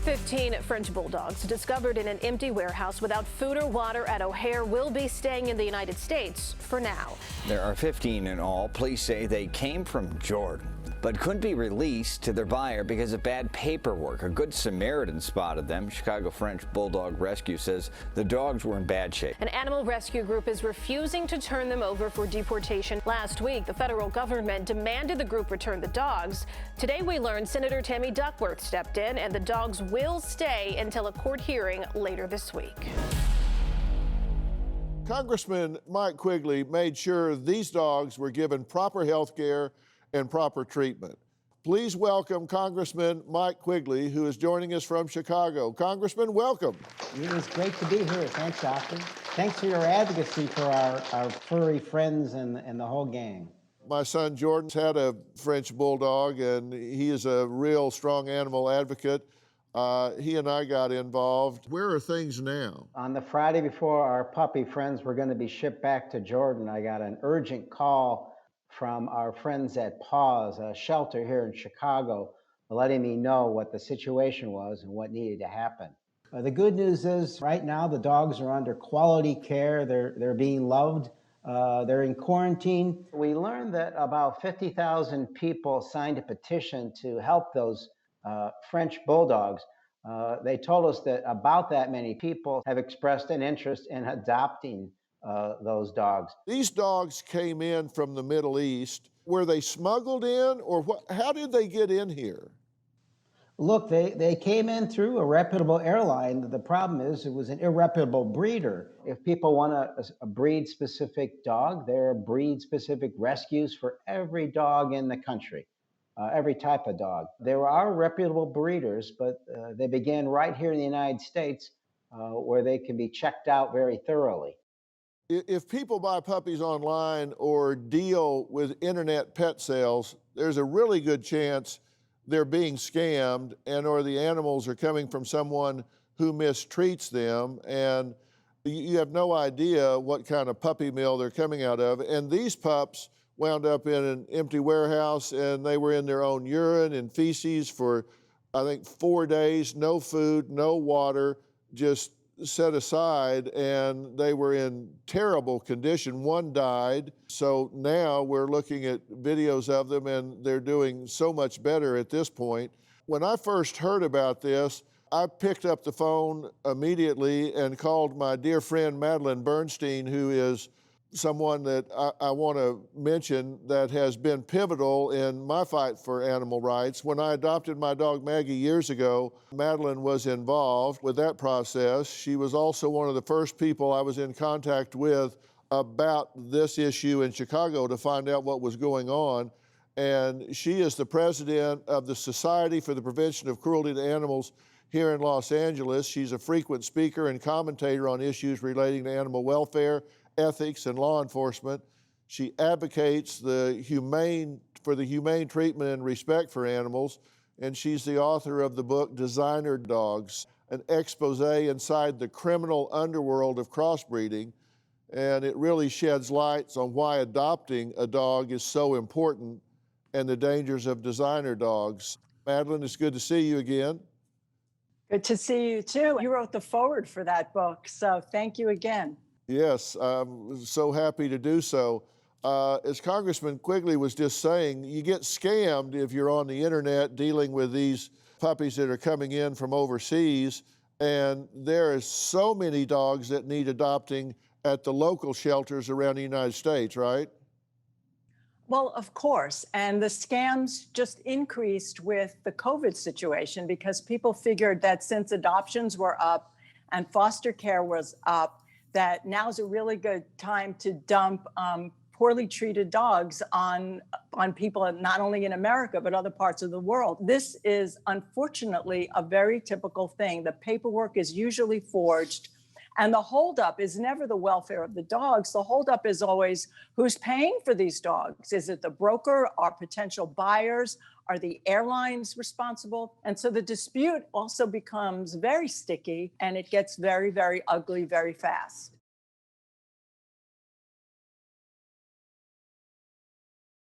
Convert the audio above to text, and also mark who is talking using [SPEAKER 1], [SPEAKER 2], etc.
[SPEAKER 1] 15 French bulldogs discovered in an empty warehouse without food or water at O'Hare will be staying in the United States for now.
[SPEAKER 2] There are 15 in all. Police say they came from Jordan, but couldn't be released to their buyer because of bad paperwork. A Good Samaritan spotted them. Chicago French Bulldog Rescue says the dogs were in bad shape.
[SPEAKER 1] An animal rescue group is refusing to turn them over for deportation. Last week, the federal government demanded the group return the dogs. Today, we learned Senator Tammy Duckworth stepped in, and the dogs will stay until a court hearing later this week.
[SPEAKER 3] Congressman Mike Quigley made sure these dogs were given proper health care and proper treatment. Please welcome Congressman Mike Quigley, who is joining us from Chicago. Congressman, welcome.
[SPEAKER 4] It is great to be here. Thanks, Austin. Thanks for your advocacy for our furry friends and the whole gang.
[SPEAKER 3] My son Jordan's had a French Bulldog, and he is a real strong animal advocate. He and I got involved. Where are things now?
[SPEAKER 4] On the Friday before our puppy friends were going to be shipped back to Jordan, I got an urgent call from our friends at Paws, a shelter here in Chicago, letting me know what the situation was and what needed to happen. The good news is right now the dogs are under quality care. They're being loved. They're in quarantine. We learned that about 50,000 people signed a petition to help those French bulldogs. They told us that about that many people have expressed an interest in adopting those dogs.
[SPEAKER 3] These dogs came in from the Middle East. Were they smuggled in, or what? How did they get in here?
[SPEAKER 4] Look, they came in through a reputable airline. The problem is it was an irreputable breeder. If people want a breed-specific dog, there are breed-specific rescues for every dog in the country. Every type of dog. There are reputable breeders, but they begin right here in the United States where they can be checked out very thoroughly.
[SPEAKER 3] If people buy puppies online or deal with internet pet sales, there's a really good chance they're being scammed or the animals are coming from someone who mistreats them, and you have no idea what kind of puppy mill they're coming out of. And these pups wound up in an empty warehouse, and they were in their own urine and feces for, I think, 4 days, no food, no water, just set aside, and they were in terrible condition. One died. So now we're looking at videos of them, and they're doing so much better at this point. When I first heard about this, I picked up the phone immediately and called my dear friend Madeline Bernstein, who is someone that I want to mention that has been pivotal in my fight for animal rights. When I adopted my dog Maggie years ago, Madeline was involved with that process. She was also one of the first people I was in contact with about this issue in Chicago to find out what was going on. And she is the president of the Society for the Prevention of Cruelty to Animals here in Los Angeles. She's a frequent speaker and commentator on issues relating to animal welfare, ethics, and law enforcement. She advocates for the humane treatment and respect for animals, and she's the author of the book Designer Dogs, an expose inside the criminal underworld of crossbreeding, and it really sheds lights on why adopting a dog is so important and the dangers of designer dogs. Madeline, it's good to see you again.
[SPEAKER 5] Good to see you too. You wrote the foreword for that book, so thank you again.
[SPEAKER 3] Yes, I'm so happy to do so. As Congressman Quigley was just saying, you get scammed if you're on the internet dealing with these puppies that are coming in from overseas, and there are so many dogs that need adopting at the local shelters around the United States, right?
[SPEAKER 5] Well, of course, and the scams just increased with the COVID situation because people figured that since adoptions were up and foster care was up, that now's a really good time to dump poorly treated dogs on people not only in America, but other parts of the world. This is unfortunately a very typical thing. The paperwork is usually forged, and the holdup is never the welfare of the dogs. The holdup is always who's paying for these dogs. Is it the broker or potential buyers? Are the airlines responsible? And so the dispute also becomes very sticky, and it gets very, very ugly very fast.